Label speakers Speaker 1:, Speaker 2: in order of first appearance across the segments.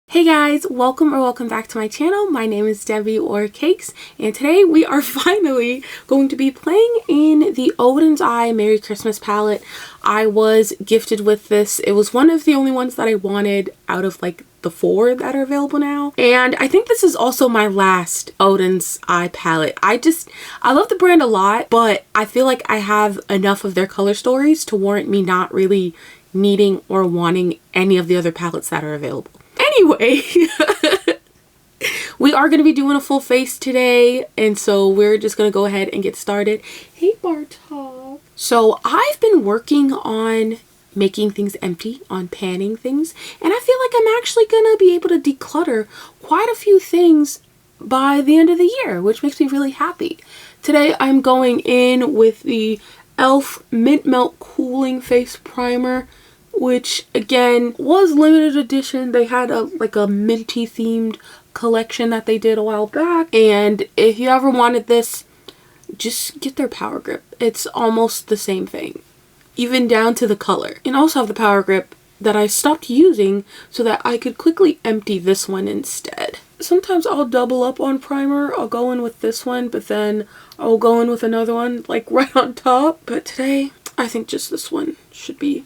Speaker 1: Hey guys, welcome back to my channel. My name is Debbie or Cakes, and today we are finally going to be playing in the Oden's Eye Merry Christmas palette. I was gifted with this. It was one of the only ones that I wanted out of like the 4 that are available now. And I think this is also my last Oden's Eye palette. I love the brand a lot, but I feel like I have enough of their color stories to warrant me not really needing or wanting any of the other palettes that are available. Anyway, we are going to be doing a full face today, and so we're just going to go ahead and get started. Hey Bartok. So I've been working on making things empty, on panning things, and I feel like I'm actually going to be able to declutter quite a few things by the end of the year, which makes me really happy. Today I'm going in with the e.l.f. Mint Melt Cooling Face Primer, which again was limited edition. They had a minty themed collection that they did a while back, and if you ever wanted this, just get their Power Grip. It's almost the same thing, even down to the color. And also have the Power Grip that I stopped using so that I could quickly empty this one instead. Sometimes I'll double up on primer. I'll go in with this one, but then I'll go in with another one like right on top. But today I think just this one should be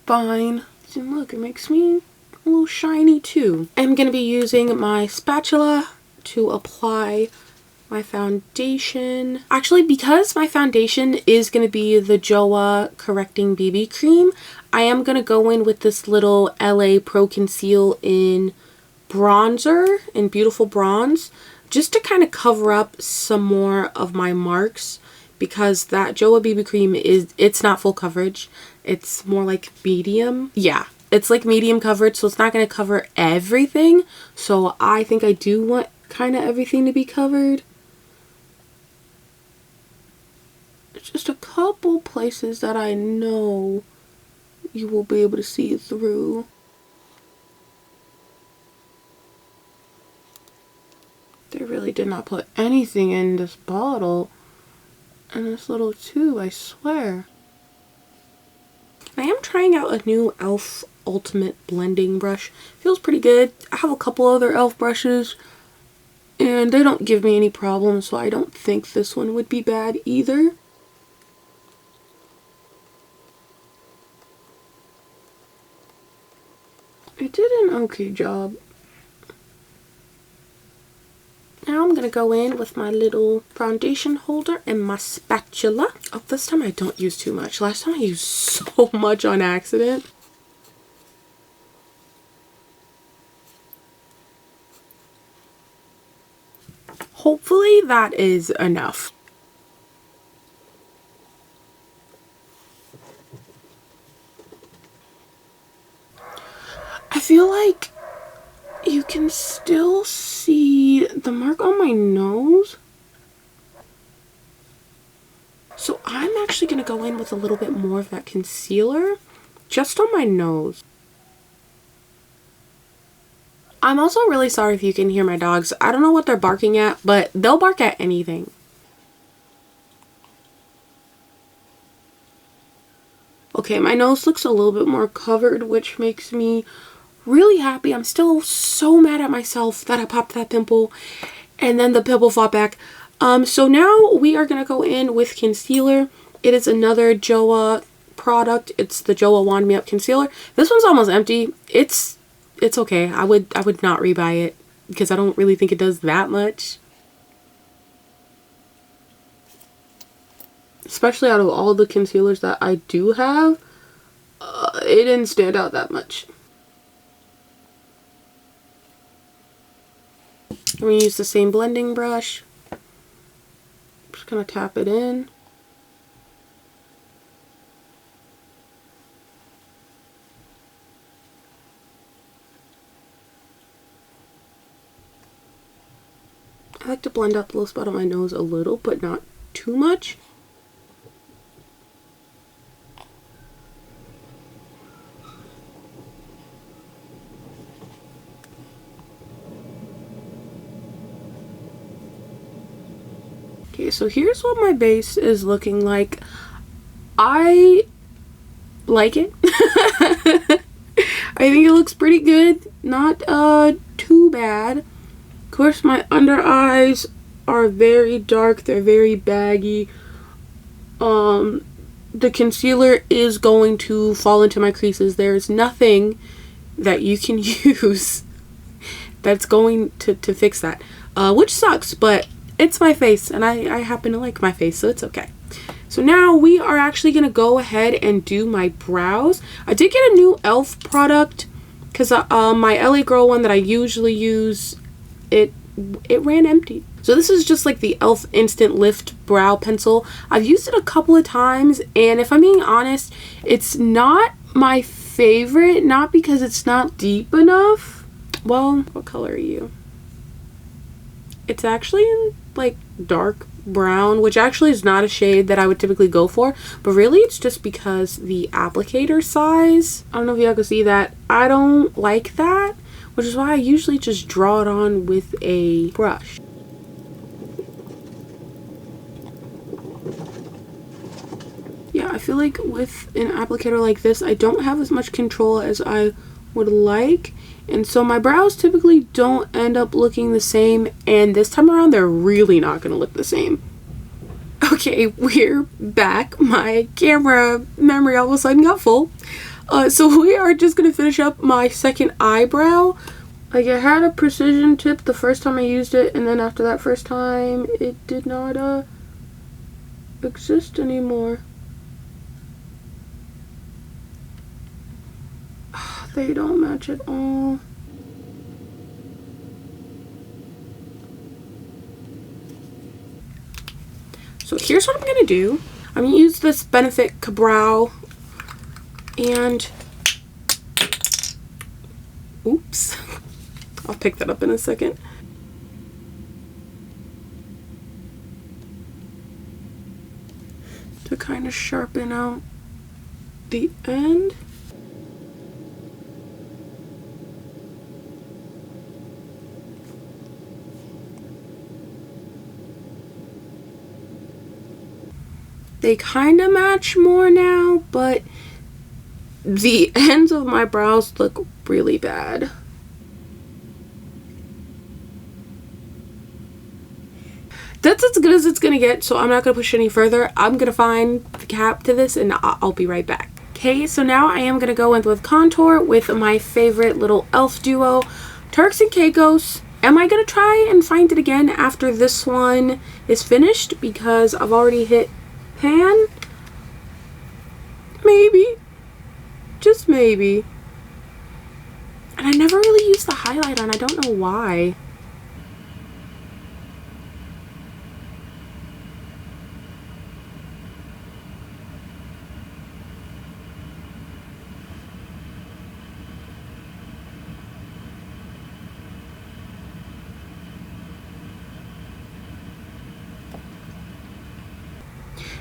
Speaker 1: fine. And look, it makes me a little shiny too. I'm going to be using my spatula to apply my foundation. Actually, because my foundation is going to be the Joah Correcting BB Cream, I am going to go in with this little LA Pro Conceal in bronzer, in Beautiful Bronze, just to kind of cover up some more of my marks, because that Joah BB Cream it's not full coverage. It's more like medium. Yeah, it's like medium coverage, so it's not going to cover everything. So I think I do want kind of everything to be covered. It's just a couple places that I know you will be able to see through. They really did not put anything in this bottle, in this little tube, I swear. I am trying out a new e.l.f. Ultimate Blending Brush. Feels pretty good. I have a couple other e.l.f. brushes, and they don't give me any problems, so I don't think this one would be bad either. It did an okay job. Now I'm going to go in with my little foundation holder and my spatula. Oh, this time I don't use too much. Last time I used so much on accident. Hopefully that is enough. I feel like you can still see the mark on my nose. So I'm actually going to go in with a little bit more of that concealer just on my nose. I'm also really sorry if you can hear my dogs. I don't know what they're barking at, but they'll bark at anything. Okay, my nose looks a little bit more covered, which makes me really happy. I'm still so mad at myself that I popped that pimple and then the pimple fought back. So now we are going to go in with concealer. It is another Joah product. It's the Joah Wand Me Up Concealer. This one's almost empty. It's okay. I would not rebuy it because I don't really think it does that much. Especially out of all the concealers that I do have, it didn't stand out that much. I'm going to use the same blending brush. Just going to tap it in. I like to blend out the little spot on my nose a little, but not too much. Okay, so here's what my base is looking like. I like it. I think it looks pretty good. Not too bad. Of course, my under eyes are very dark. They're very baggy. The concealer is going to fall into my creases. There's nothing that you can use that's going to fix that, which sucks, but it's my face and I happen to like my face, so it's okay. So now we are actually going to go ahead and do my brows. I did get a new e.l.f. product because my LA Girl one that I usually use, it ran empty. So this is just like the e.l.f. Instant Lift Brow Pencil. I've used it a couple of times, and if I'm being honest, it's not my favorite, not because it's not deep enough. Well, what color are you? It's actually in like dark brown, which actually is not a shade that I would typically go for, but really it's just because the applicator size, I don't know if y'all can see that, I don't like that, which is why I usually just draw it on with a brush. Yeah, I feel like with an applicator like this, I don't have as much control as I would like, and so my brows typically don't end up looking the same, and this time around they're really not going to look the same. Okay, we're back. My camera memory all of a sudden got full. So we are just going to finish up my second eyebrow. Like, I had a precision tip the first time I used it, and then after that first time, it did not exist anymore. They don't match at all. So here's what I'm gonna do. I'm gonna use this Benefit Cabral and oops, I'll pick that up in a second. To kind of sharpen out the end. They kind of match more now, but the ends of my brows look really bad. That's as good as it's gonna get, so I'm not gonna push any further. I'm gonna find the cap to this and I'll be right back. Okay, so now I am gonna go in with contour with my favorite little e.l.f. duo, Turks and Caicos. Am I gonna try and find it again after this one is finished? Because I've already hit pan? Maybe. Just maybe. And I never really used the highlighter and I don't know why.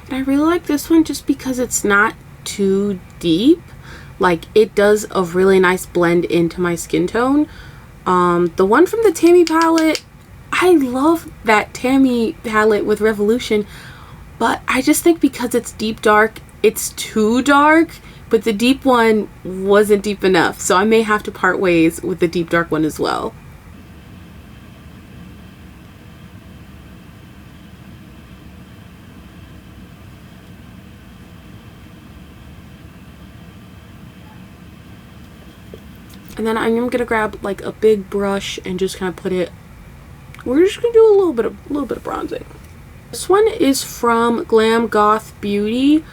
Speaker 1: And I really like this one just because it's not too deep. Like, it does a really nice blend into my skin tone. The one from the Tammy palette, I love that Tammy palette with Revolution, but I just think because it's deep dark, it's too dark, but the deep one wasn't deep enough, so I may have to part ways with the deep dark one as well. And then I'm gonna grab like a big brush and just kind of put it. We're just gonna do a little bit of bronzing. This one is from Glam Goth Beauty.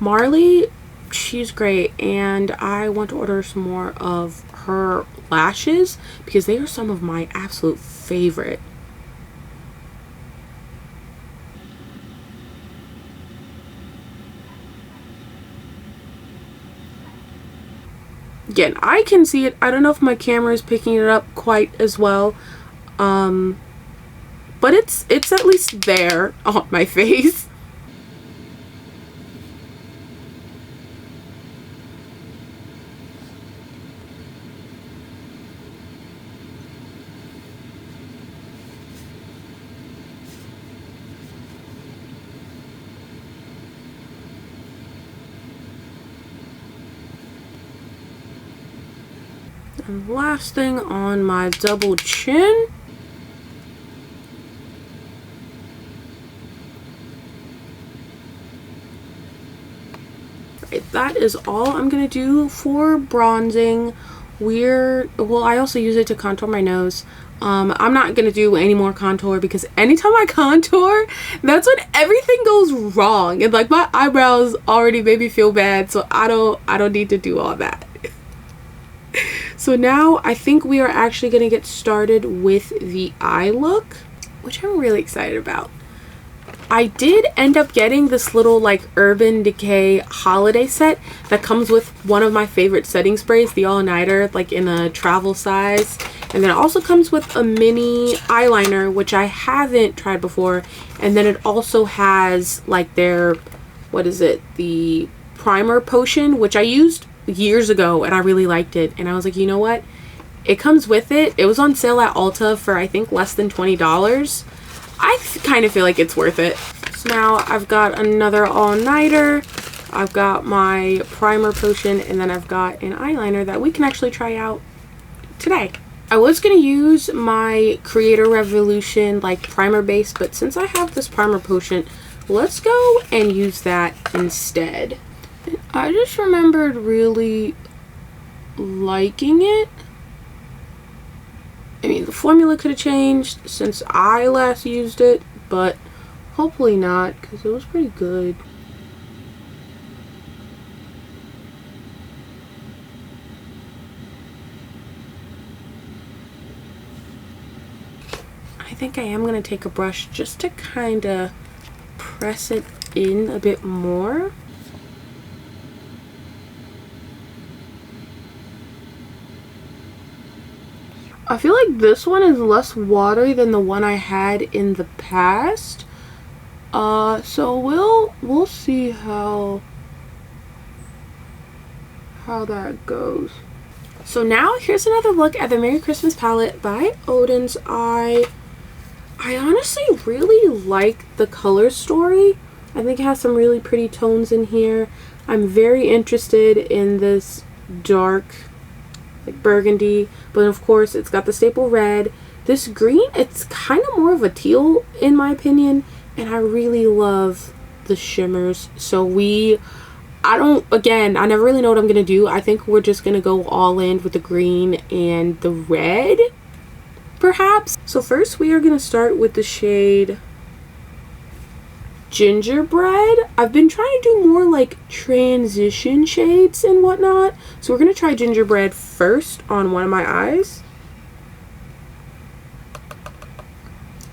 Speaker 1: Marley, she's great, and I want to order some more of her lashes because they are some of my absolute favorite. Again, I can see it. I don't know if my camera is picking it up quite as well, but it's at least there on my face. And last thing on my double chin. Right, that is all I'm gonna do for bronzing. Well, I also use it to contour my nose. I'm not gonna do any more contour because anytime I contour, that's when everything goes wrong, and like my eyebrows already made me feel bad, so I don't need to do all that. So now I think we are actually gonna get started with the eye look, which I'm really excited about. I did end up getting this little like Urban Decay holiday set that comes with one of my favorite setting sprays, the All Nighter, like in a travel size. And then it also comes with a mini eyeliner, which I haven't tried before. And then it also has like their, what is it, the primer potion, which I used years ago and I really liked it. And I was like, you know what? It comes with it. It was on sale at Ulta for I think less than $20. I kind of feel like it's worth it. So now I've got another all-nighter, I've got my primer potion, and then I've got an eyeliner that we can actually try out today. I was going to use my Creator Revolution like primer base, but since I have this primer potion, let's go and use that instead. I just remembered really liking it. I mean, the formula could have changed since I last used it, but hopefully not, because it was pretty good. I think I am going to take a brush just to kind of press it in a bit more. I feel like this one is less watery than the one I had in the past. So we'll see how that goes. So now here's another look at the Merry Christmas palette by Oden's Eye. I honestly really like the color story. I think it has some really pretty tones in here. I'm very interested in this dark like burgundy, but of course it's got the staple red. This green, it's kind of more of a teal in my opinion, and I really love the shimmers. So I never really know what I'm gonna do. I think we're just gonna go all in with the green and the red, perhaps. So first we are gonna start with the shade Gingerbread. I've been trying to do more like transition shades and whatnot, so we're gonna try Gingerbread first on one of my eyes.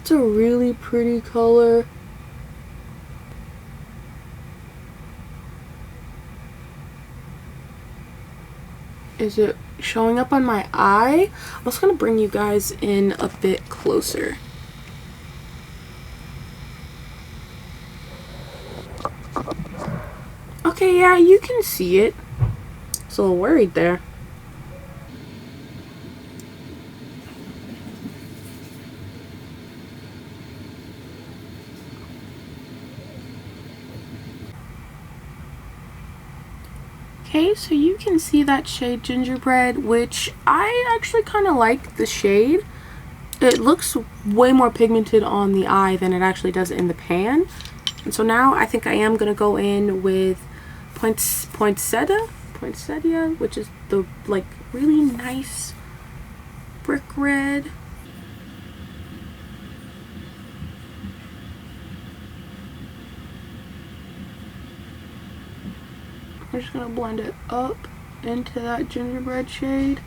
Speaker 1: It's a really pretty color. Is it showing up on my eye? I'm just gonna bring you guys in a bit closer. Okay, yeah, you can see it. It's a little worried there. Okay, so you can see that shade Gingerbread, which I actually kind of like the shade. It looks way more pigmented on the eye than it actually does in the pan. And so now I think I am going to go in with Poinsettia, which is the like really nice brick red. I'm just going to blend it up into that gingerbread shade.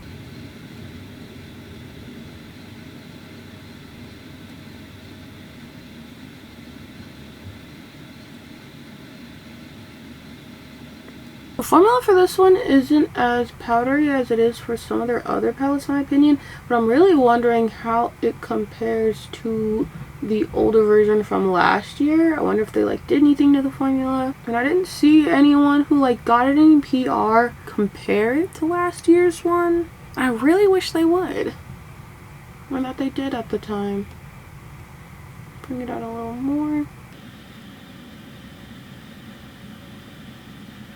Speaker 1: The formula for this one isn't as powdery as it is for some of their other palettes in my opinion, but I'm really wondering how it compares to the older version from last year. I wonder if they like did anything to the formula. And I didn't see anyone who like got it in PR compare it to last year's one. I really wish they would. Or that they did at the time. Bring it out a little more.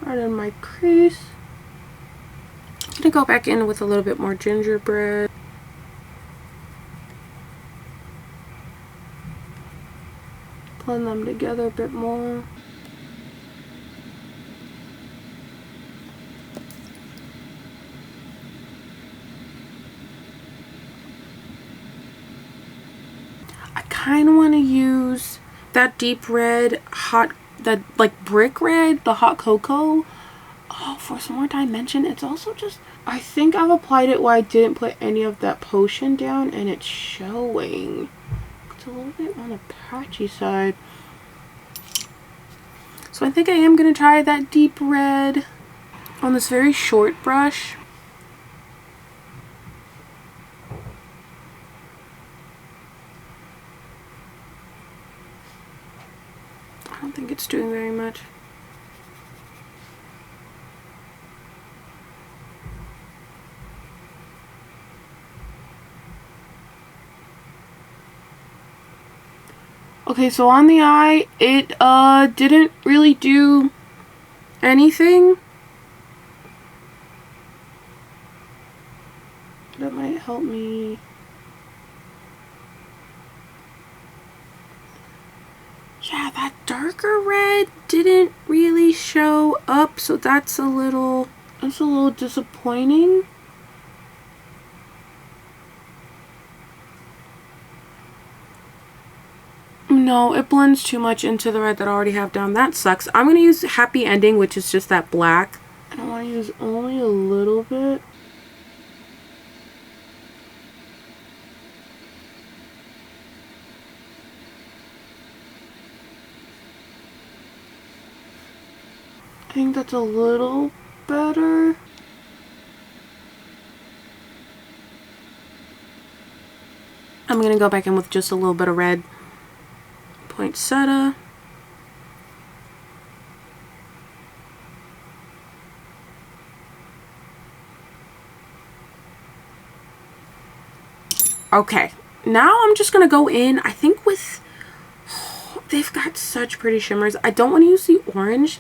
Speaker 1: Right in my crease. I'm gonna go back in with a little bit more gingerbread. Blend them together a bit more. I kind of want to use that deep red, that like brick red, the hot cocoa. Oh, for some more dimension. It's also just, I think I've applied it where I didn't put any of that potion down and it's showing. It's a little bit on the patchy side. So I think I am going to try that deep red on this very short brush. I don't think it's doing very much. Okay, so on the eye, it didn't really do anything. That might help me. Yeah, that darker red didn't really show up, so that's a little disappointing. No, it blends too much into the red that I already have down. That sucks. I'm going to use Happy Ending, which is just that black. And I want to use only a little bit. I think that's a little better. I'm going to go back in with just a little bit of red. Poinsettia. Okay, now I'm just going to go in, I think with, they've got such pretty shimmers. I don't want to use the orange.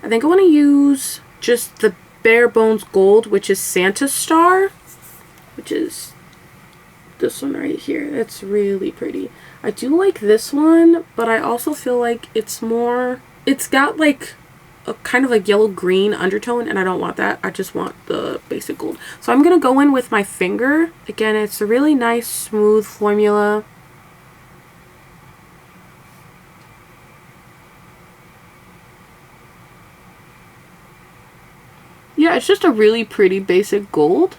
Speaker 1: I think I want to use just the bare bones gold, which is Santa Star, which is this one right here. It's really pretty. I do like this one, but I also feel like it's got like a kind of like yellow green undertone, and I don't want that. I just want the basic gold. So I'm gonna go in with my finger. Again, it's a really nice smooth formula. Yeah, it's just a really pretty basic gold.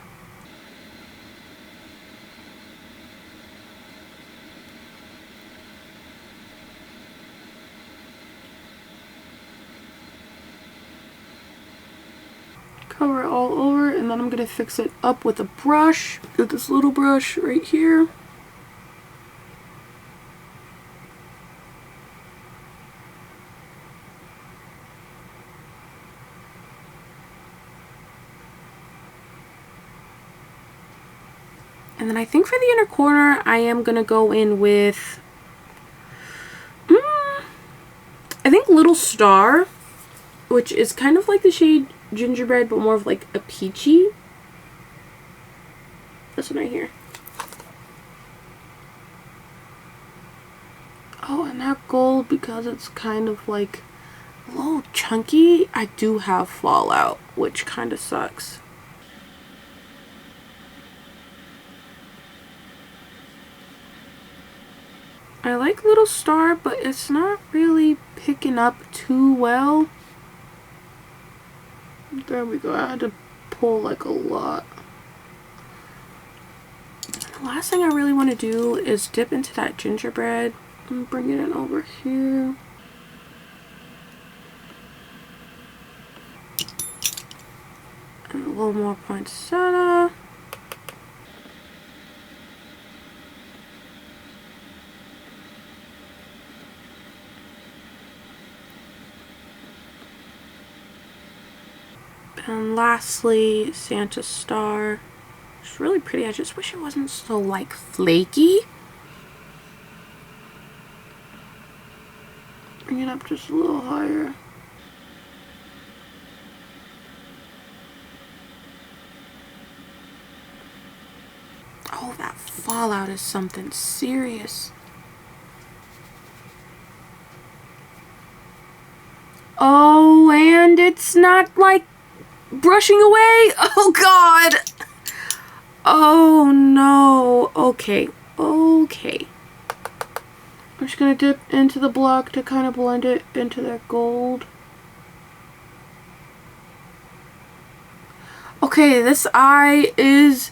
Speaker 1: Cover it all over, and then I'm going to fix it up with a brush. Get this little brush right here. And then I think for the inner corner, I am going to go in with, I think Little Star, which is kind of like the shade Gingerbread, but more of like a peachy. This one right here. Oh, and that gold, because it's kind of like a little chunky, I do have fallout, which kind of sucks. I like Little Star, but it's not really picking up too well. There we go. I had to pull like a lot. The last thing I really want to do is dip into that gingerbread and bring it in over here. And a little more poinsettia. And lastly, Santa Star. It's really pretty. I just wish it wasn't so like flaky. Bring it up just a little higher. Oh, that fallout is something serious. Oh, and it's not like brushing away. Oh God. Oh no. Okay. Okay. I'm just gonna dip into the black to kind of blend it into that gold. Okay, this eye is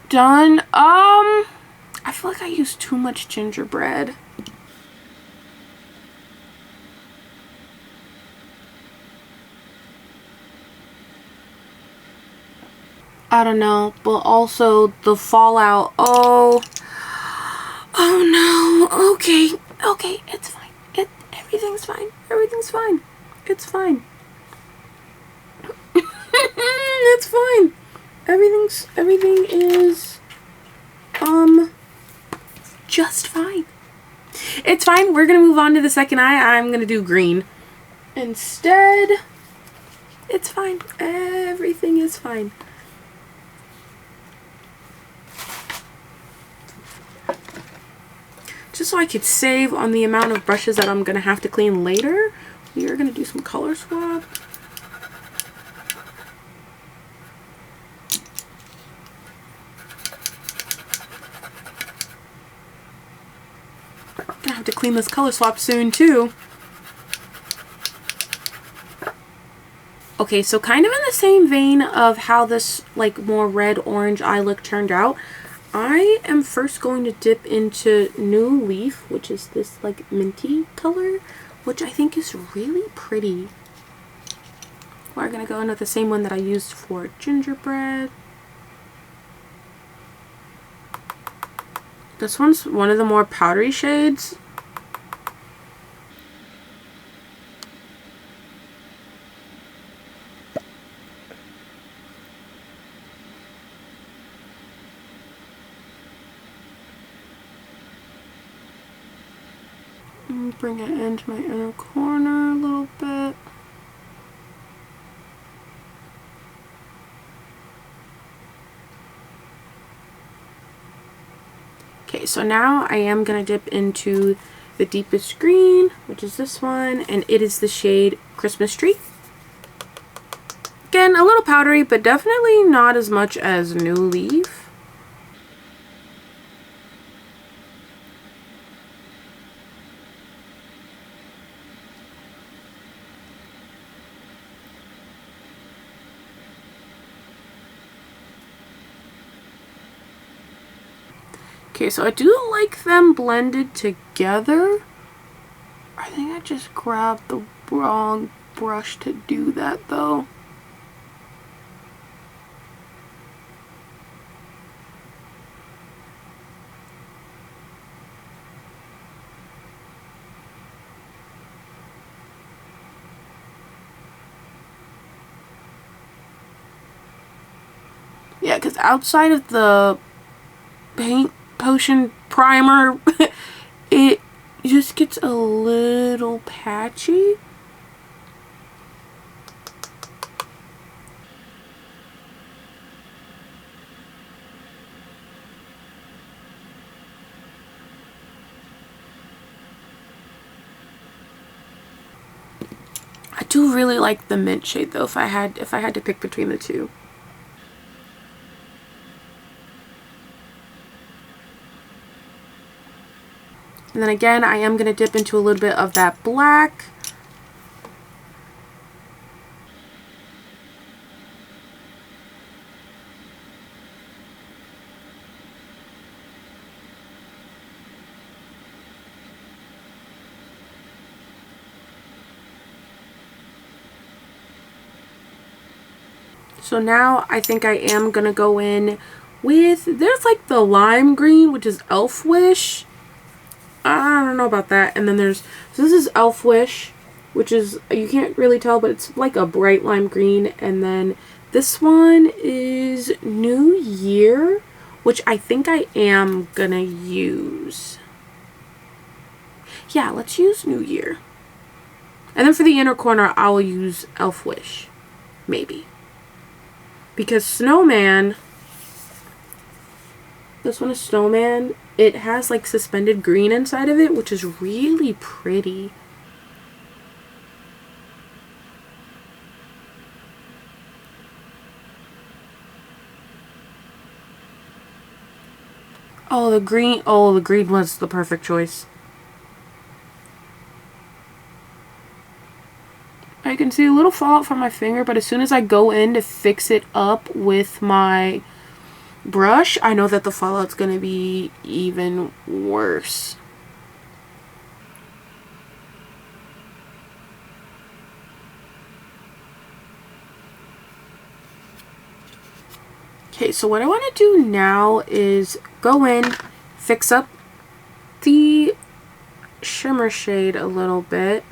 Speaker 1: done. I feel like I used too much gingerbread. I don't know, but also the fallout. Oh no. Okay, okay, it's fine. Everything's fine. Everything's fine. It's fine. It's fine. Everything is just fine. It's fine. We're gonna move on to the second eye. I'm gonna do green instead. It's fine. Everything is fine. Just so I could save on the amount of brushes that I'm gonna have to clean later, we are gonna do some color swap. Gonna have to clean this color swap soon too. Okay, so kind of in the same vein of how this like more red orange eye look turned out, I am first going to dip into New Leaf, which is this like minty color, which I think is really pretty. We're gonna go in with the same one that I used for gingerbread. This one's one of the more powdery shades. Bring it into my inner corner a little bit. Okay, so now I am going to dip into the deepest green, which is this one, and it is the shade Christmas Tree. Again, a little powdery, but definitely not as much as New Leaf. Okay, so I do like them blended together. I think I just grabbed the wrong brush to do that though. Yeah, because outside of the paint potion primer, it just gets a little patchy. I do really like the mint shade though, if I had to pick between the two. And then again, I am going to dip into a little bit of that black. So now I think I am going to go in with, there's like the lime green, which is Elf Wish. I don't know about that. And then there's, so this is Elf Wish, which is, you can't really tell, but it's like a bright lime green. And then this one is New Year, which I think I am gonna use. Yeah, let's use New Year. And then for the inner corner, I'll use Elf Wish, maybe. Because Snowman This one is Snowman. It has like suspended green inside of it, which is really pretty. Oh, the green. Oh, the green was the perfect choice. I can see a little fallout from my finger, but as soon as I go in to fix it up with my brush, I know that the fallout's going to be even worse. Okay, so what I want to do now is go in, fix up the shimmer shade a little bit.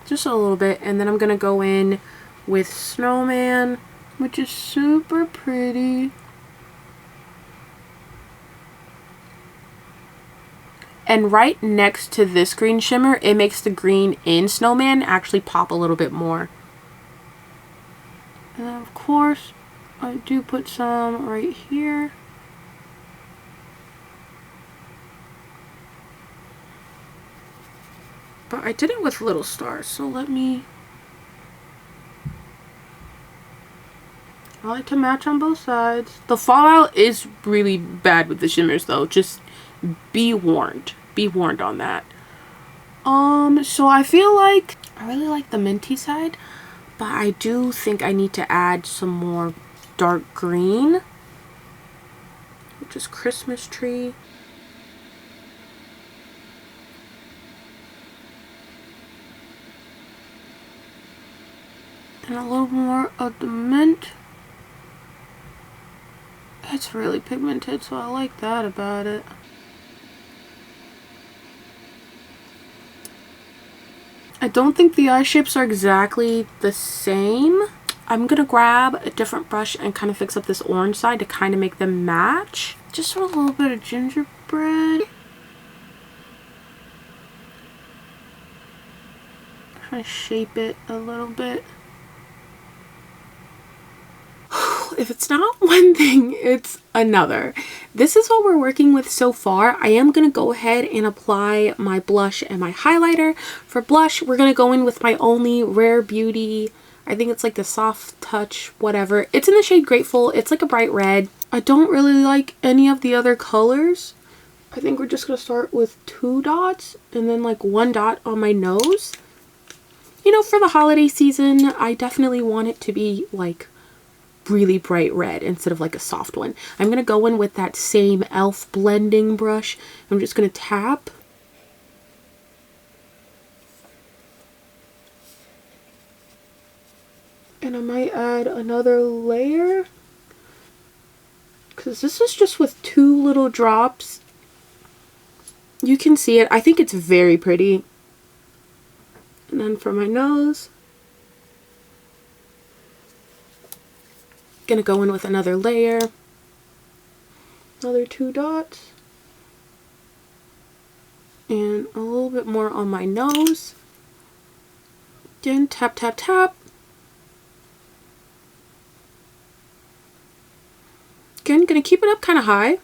Speaker 1: Just a little bit, and then I'm gonna go in with Snowman, which is super pretty. And right next to this green shimmer, it makes the green in Snowman actually pop a little bit more. And then of course, I do put some right here. But I did it with little stars, so let me... I like to match on both sides. The fallout is really bad with the shimmers though, just be warned. Be warned on that. So I feel like I really like the minty side, but I do think I need to add some more dark green, which is Christmas tree. And a little more of the mint. It's really pigmented, so I like that about it. I don't think the eye shapes are exactly the same. I'm gonna grab a different brush and kind of fix up this orange side to kind of make them match. Just with a little bit of gingerbread. Kind of shape it a little bit. If it's not one thing, it's another. This is what we're working with so far. I am going to go ahead and apply my blush and my highlighter. For blush, we're going to go in with my only Rare Beauty. I think it's like the Soft Touch, whatever. It's in the shade Grateful. It's like a bright red. I don't really like any of the other colors. I think we're just going to start with 2 dots and then like 1 dot on my nose. You know, for the holiday season, I definitely want it to be like really bright red instead of like a soft one. I'm going to go in with that same e.l.f. blending brush. I'm just going to tap. And I might add another layer, because this is just with 2 little drops. You can see it. I think it's very pretty. And then for my nose, gonna go in with another layer, another 2 dots, and a little bit more on my nose. Again, tap, tap, tap. Again, gonna keep it up kind of high.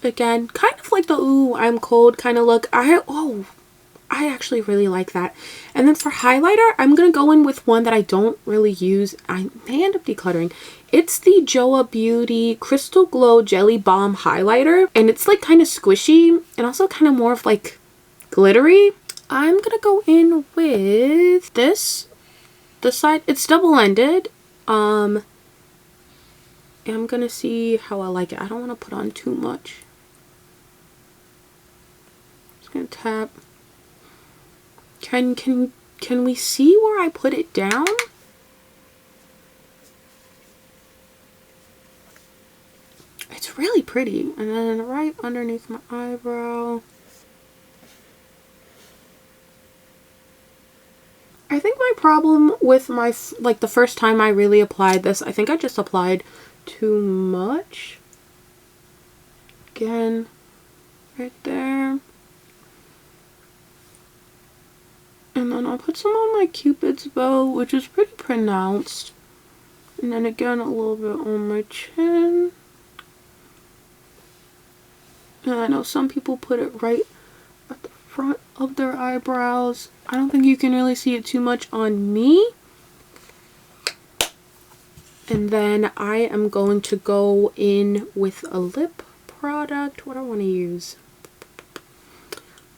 Speaker 1: Again, kind of like the ooh, I'm cold kind of look. I actually really like that. And then for highlighter, I'm going to go in with one that I don't really use. I may end up decluttering. It's the Joah Beauty Crystal Glow Jelly Balm Highlighter. And it's like kind of squishy and also kind of more of like glittery. I'm going to go in with this side. It's double-ended. And I'm going to see how I like it. I don't want to put on too much. Just going to tap. Can we see where I put it down? It's really pretty. And then right underneath my eyebrow. I think my problem with my, like the first time I really applied this, I think I just applied too much. again right there. And then I'll put some on my Cupid's bow, which is pretty pronounced. And then again, a little bit on my chin. And I know some people put it right at the front of their eyebrows. I don't think you can really see it too much on me. And then I am going to go in with a lip product. What do I want to use?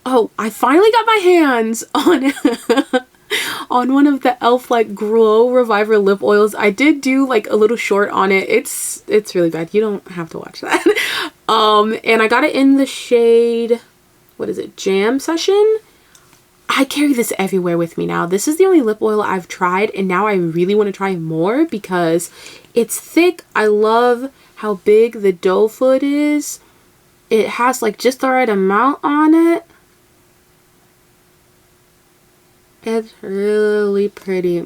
Speaker 1: Oh, I finally got my hands on on one of the e.l.f. like Glow Reviver lip oils. I did do like a little short on it. It's really bad. You don't have to watch that. And I got it in the shade, what is it, Jam Session. I carry this everywhere with me now. This is the only lip oil I've tried, and now I really want to try more because it's thick. I love how big the doe foot is. It has like just the right amount on it. It's really pretty.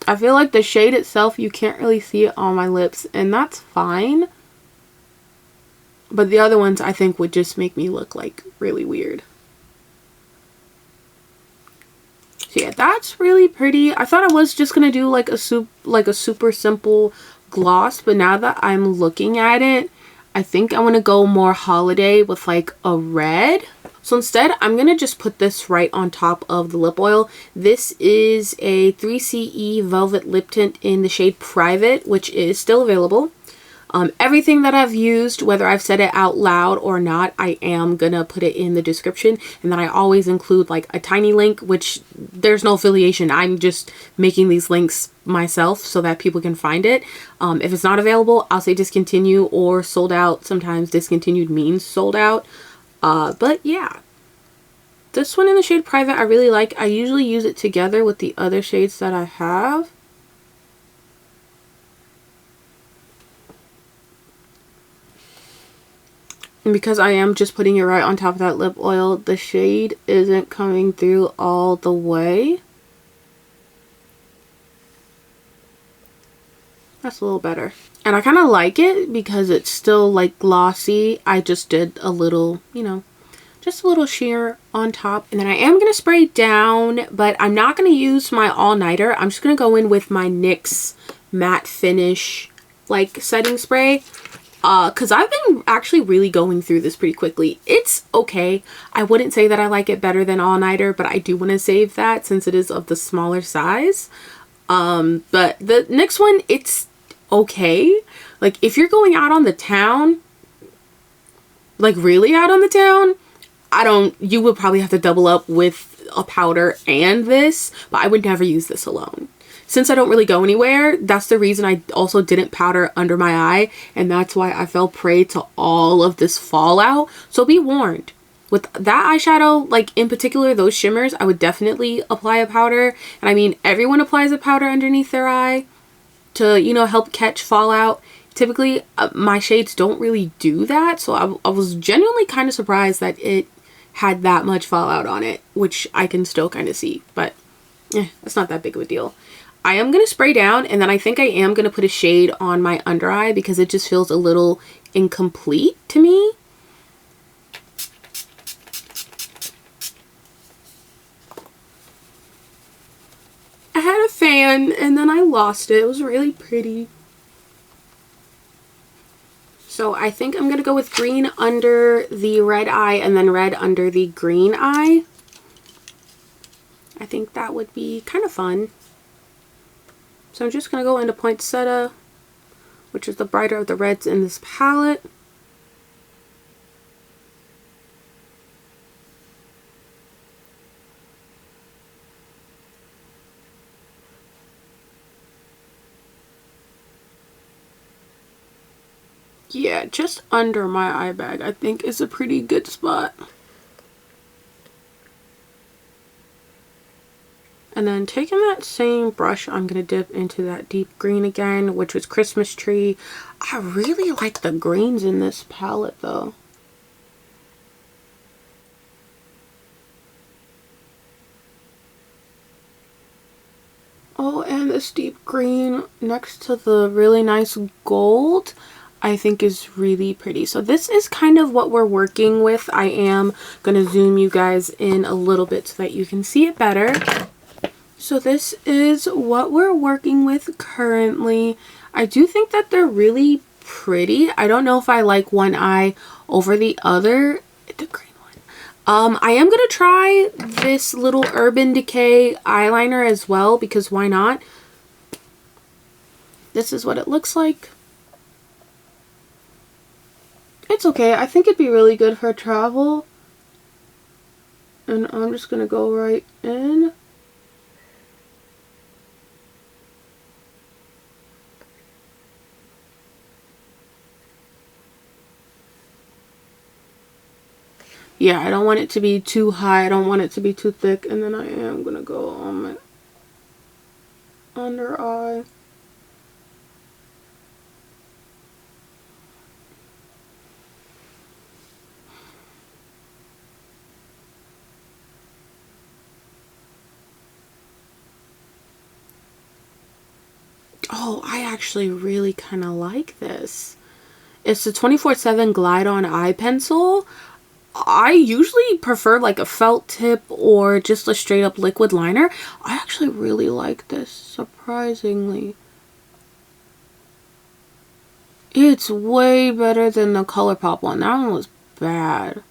Speaker 1: I feel like the shade itself, you can't really see it on my lips, and that's fine. But the other ones I think would just make me look like really weird. So yeah, that's really pretty. I thought I was just gonna do like a super simple gloss, but now that I'm looking at it, I think I want to go more holiday with like a red. So instead, I'm going to just put this right on top of the lip oil. This is a 3CE Velvet Lip Tint in the shade Private, which is still available. Everything that I've used, whether I've said it out loud or not, I am going to put it in the description. And then I always include like a tiny link, which there's no affiliation. I'm just making these links myself so that people can find it. If it's not available, I'll say discontinue or sold out. Sometimes discontinued means sold out. But yeah, this one in the shade Private I really like. I usually use it together with the other shades that I have. And because I am just putting it right on top of that lip oil, the shade isn't coming through all the way. That's a little better. And I kind of like it because it's still like glossy. I just did a little, you know, just a little sheer on top. And then I am going to spray down, but I'm not going to use my all-nighter. I'm just going to go in with my NYX matte finish like setting spray. Because I've been actually really going through this pretty quickly. It's okay. I wouldn't say that I like it better than all-nighter, but I do want to save that since it is of the smaller size. But the next one, it's okay. Like if you're going out on the town, like really out on the town, you would probably have to double up with a powder and this, but I would never use this alone. Since I don't really go anywhere, that's the reason I also didn't powder under my eye, and that's why I fell prey to all of this fallout. So be warned. With that eyeshadow, like in particular those shimmers, I would definitely apply a powder. And I mean, everyone applies a powder underneath their eye to, you know, help catch fallout. Typically, my shades don't really do that, so I was genuinely kind of surprised that it had that much fallout on it, which I can still kind of see, but it's not that big of a deal. I am going to spray down, and then I think I am going to put a shade on my under eye because it just feels a little incomplete to me. I had a fan and then I lost it. It was really pretty. So I think I'm going to go with green under the red eye and then red under the green eye. I think that would be kind of fun. So I'm just going to go into Poinsettia, which is the brighter of the reds in this palette. Yeah, just under my eye bag I think is a pretty good spot. And then taking that same brush, I'm going to dip into that deep green again, which was Christmas Tree. I really like the greens in this palette though. Oh, and this deep green next to the really nice gold. I think is really pretty. So this is kind of what we're working with. I am going to zoom you guys in a little bit so that you can see it better. So this is what we're working with currently. I do think that they're really pretty. I don't know if I like one eye over the other. The green one. I am going to try this little Urban Decay eyeliner as well, because why not? This is what it looks like. It's okay. I think it'd be really good for travel. And I'm just going to go right in. Yeah, I don't want it to be too high. I don't want it to be too thick. And then I am going to go on my under eye. Oh, I actually really kind of like this. It's the 24/7 Glide On Eye Pencil. I usually prefer like a felt tip or just a straight up liquid liner. I actually really like this, surprisingly. It's way better than the ColourPop one. That one was bad.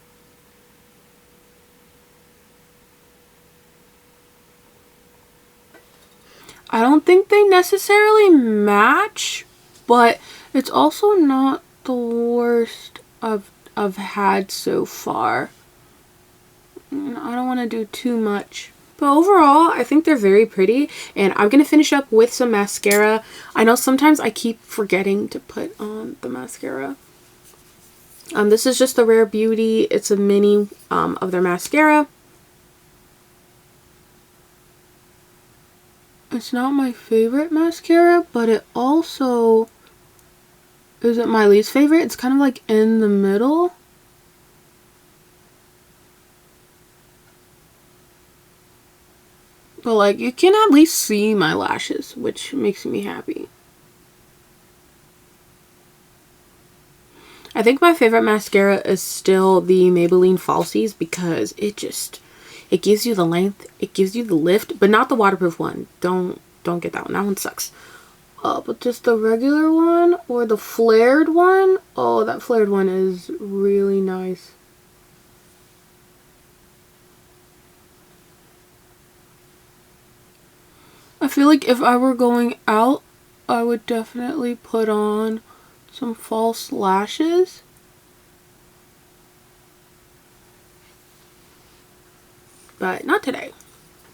Speaker 1: I don't think they necessarily match, but it's also not the worst I've had so far. I don't want to do too much. But overall, I think they're very pretty. And I'm going to finish up with some mascara. I know sometimes I keep forgetting to put on the mascara. This is just the Rare Beauty. It's a mini of their mascara. It's not my favorite mascara, but it also isn't my least favorite. It's kind of like in the middle. But like, you can at least see my lashes, which makes me happy. I think my favorite mascara is still the Maybelline Falsies, because it gives you the length, it gives you the lift, but not the waterproof one. Don't get that one. That one sucks. But just the regular one or the flared one. Oh, that flared one is really nice. I feel like if I were going out, I would definitely put on some false lashes. But not today.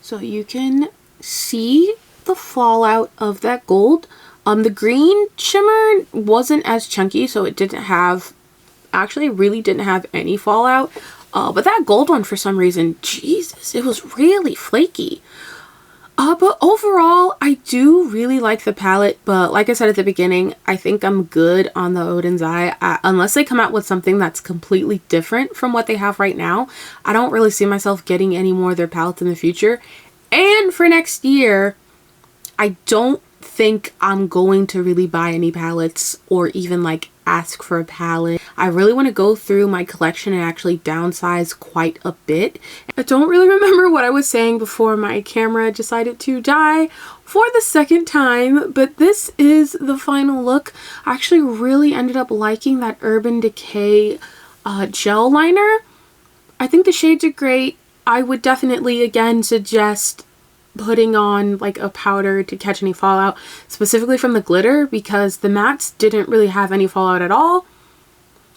Speaker 1: So you can see the fallout of that gold. The green shimmer wasn't as chunky, so it didn't have, actually really didn't have any fallout. But that gold one, for some reason, Jesus, it was really flaky. But overall, I do really like the palette, but like I said at the beginning, I think I'm good on the Oden's Eye. Unless they come out with something that's completely different from what they have right now, I don't really see myself getting any more of their palettes in the future. And for next year, I don't think I'm going to really buy any palettes or even like ask for a palette. I really want to go through my collection and actually downsize quite a bit. I don't really remember what I was saying before my camera decided to die for the second time, but this is the final look. I actually really ended up liking that Urban Decay gel liner. I think the shades are great. I would definitely again suggest putting on like a powder to catch any fallout, specifically from the glitter, because the mattes didn't really have any fallout at all.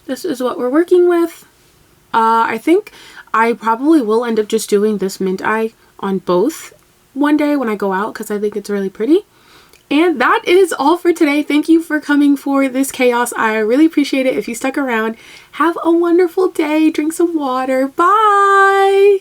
Speaker 1: This is what we're working with. I think I probably will end up just doing this mint eye on both one day when I go out, because I think it's really pretty. And that is all for today. Thank you for coming for this chaos. I really appreciate it if you stuck around. Have a wonderful day. Drink some water. Bye!